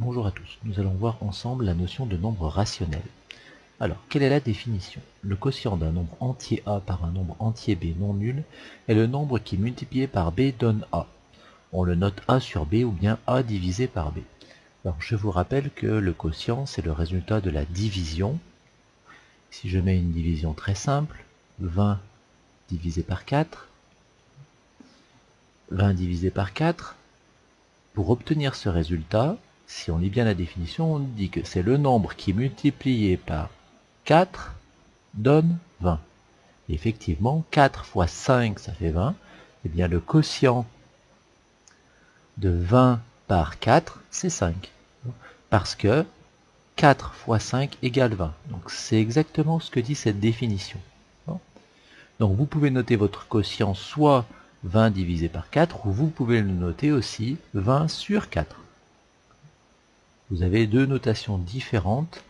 Bonjour à tous, nous allons voir ensemble la notion de nombre rationnel. Alors, quelle est la définition? Le quotient d'un nombre entier A par un nombre entier B non nul est le nombre qui multiplié par B donne A. On le note A sur B ou bien A divisé par B. Alors, je vous rappelle que le quotient, c'est le résultat de la division. Si je mets une division très simple, 20 divisé par 4, 20 divisé par 4, pour obtenir ce résultat, si on lit bien la définition, on dit que c'est le nombre qui multiplié par 4 donne 20. Et effectivement, 4 fois 5, ça fait 20. Et bien le quotient de 20 par 4, c'est 5. Parce que 4 fois 5 égale 20. Donc c'est exactement ce que dit cette définition. Donc vous pouvez noter votre quotient soit 20 divisé par 4, ou vous pouvez le noter aussi 20 sur 4. Vous avez deux notations différentes,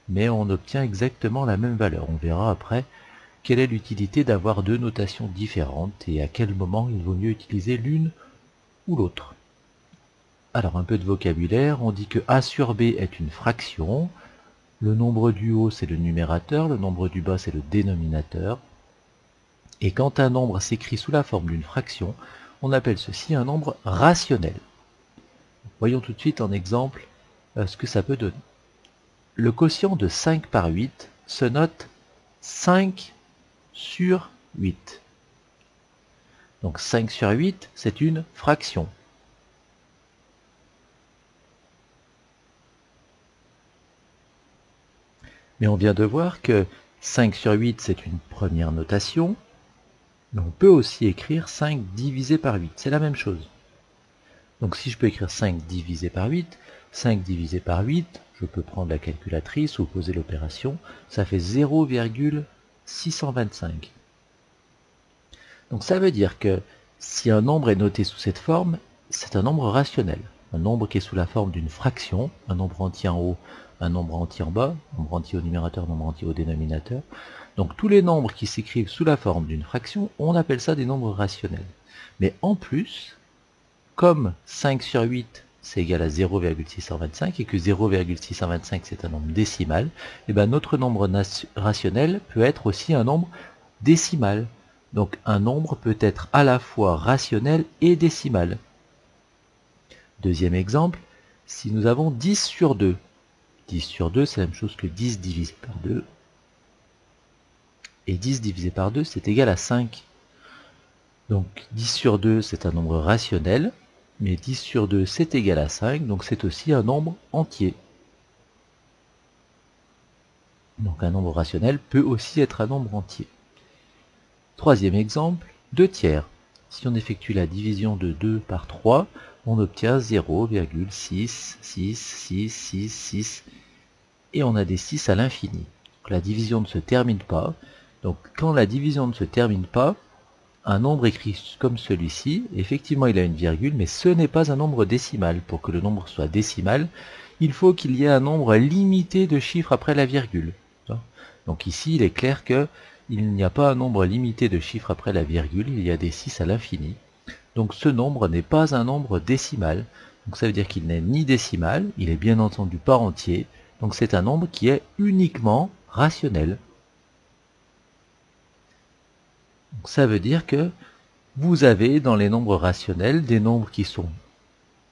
mais on obtient exactement la même valeur. On verra après quelle est l'utilité d'avoir deux notations différentes et à quel moment il vaut mieux utiliser l'une ou l'autre. Alors un peu de vocabulaire, on dit que A sur B est une fraction, le nombre du haut c'est le numérateur, le nombre du bas c'est le dénominateur, et quand un nombre s'écrit sous la forme d'une fraction, on appelle ceci un nombre rationnel. Voyons tout de suite en exemple ce que ça peut donner. Le quotient de 5 par 8 se note 5 sur 8. Donc 5 sur 8, c'est une fraction. Mais on vient de voir que 5 sur 8, c'est une première notation. Mais on peut aussi écrire 5 divisé par 8. C'est la même chose. Donc si je peux écrire 5 divisé par 8, 5 divisé par 8, je peux prendre la calculatrice ou poser l'opération, ça fait 0,625. Donc ça veut dire que si un nombre est noté sous cette forme, c'est un nombre rationnel. Un nombre qui est sous la forme d'une fraction, un nombre entier en haut, un nombre entier en bas, un nombre entier au numérateur, un nombre entier au dénominateur. Donc tous les nombres qui s'écrivent sous la forme d'une fraction, on appelle ça des nombres rationnels. Mais en plus, comme 5 sur 8 c'est égal à 0,625 et que 0,625 c'est un nombre décimal, et bien notre nombre rationnel peut être aussi un nombre décimal. Donc un nombre peut être à la fois rationnel et décimal. Deuxième exemple, si nous avons 10 sur 2. 10 sur 2, c'est la même chose que 10 divisé par 2. Et 10 divisé par 2, c'est égal à 5. Donc 10 sur 2, c'est un nombre rationnel. Mais 10 sur 2, c'est égal à 5. Donc c'est aussi un nombre entier. Donc un nombre rationnel peut aussi être un nombre entier. Troisième exemple, 2 tiers. Si on effectue la division de 2 par 3, on obtient 0,666666 et on a des 6 à l'infini. La division ne se termine pas. Donc quand la division ne se termine pas, un nombre écrit comme celui-ci, effectivement il a une virgule, mais ce n'est pas un nombre décimal. Pour que le nombre soit décimal, il faut qu'il y ait un nombre limité de chiffres après la virgule. Donc ici, il est clair qu'il n'y a pas un nombre limité de chiffres après la virgule, il y a des 6 à l'infini. Donc ce nombre n'est pas un nombre décimal. Donc ça veut dire qu'il n'est ni décimal, il est bien entendu pas entier. Donc c'est un nombre qui est uniquement rationnel. Donc ça veut dire que vous avez dans les nombres rationnels des nombres qui sont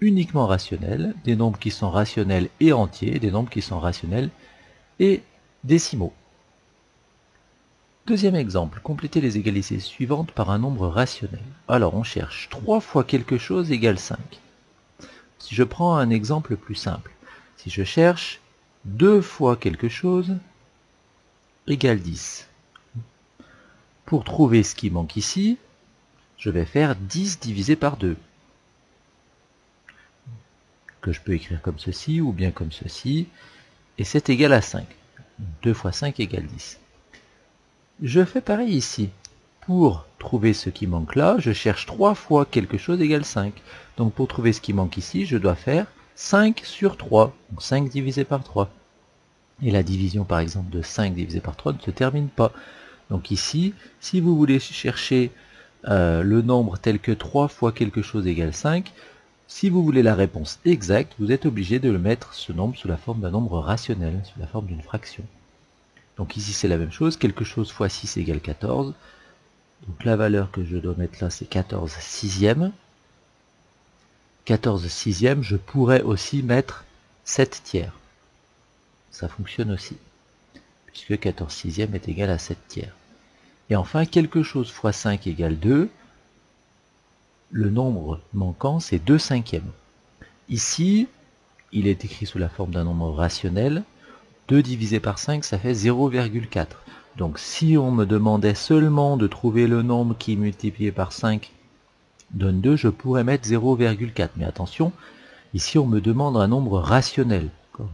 uniquement rationnels, des nombres qui sont rationnels et entiers, des nombres qui sont rationnels et décimaux. Deuxième exemple, complétez les égalités suivantes par un nombre rationnel. Alors on cherche 3 fois quelque chose égale 5. Si je prends un exemple plus simple, si je cherche 2 fois quelque chose égale 10. Pour trouver ce qui manque ici, je vais faire 10 divisé par 2. Que je peux écrire comme ceci ou bien comme ceci, et c'est égal à 5. 2 fois 5 égale 10. Je fais pareil ici. Pour trouver ce qui manque là, je cherche 3 fois quelque chose égale 5. Donc pour trouver ce qui manque ici, je dois faire 5 sur 3. Donc 5 divisé par 3. Et la division par exemple de 5 divisé par 3 ne se termine pas. Donc ici, si vous voulez chercher le nombre tel que 3 fois quelque chose égale 5, Si vous voulez la réponse exacte, vous êtes obligé de le mettre, ce nombre, sous la forme d'un nombre rationnel, sous la forme d'une fraction. Donc ici c'est la même chose, quelque chose fois 6 égale 14. Donc la valeur que je dois mettre là, c'est 14 sixièmes. 14 sixièmes, je pourrais aussi mettre 7 tiers. Ça fonctionne aussi, puisque 14 sixièmes est égal à 7 tiers. Et enfin, quelque chose fois 5 égale 2. Le nombre manquant, c'est 2 cinquièmes. Ici, il est écrit sous la forme d'un nombre rationnel. 2 divisé par 5, ça fait 0,4. Donc si on me demandait seulement de trouver le nombre qui multiplié par 5 donne 2, je pourrais mettre 0,4. Mais attention, ici on me demande un nombre rationnel.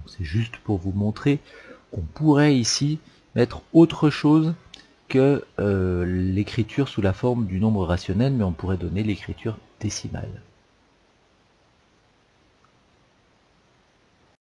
C'est juste pour vous montrer qu'on pourrait ici mettre autre chose que l'écriture sous la forme du nombre rationnel, mais on pourrait donner l'écriture décimale.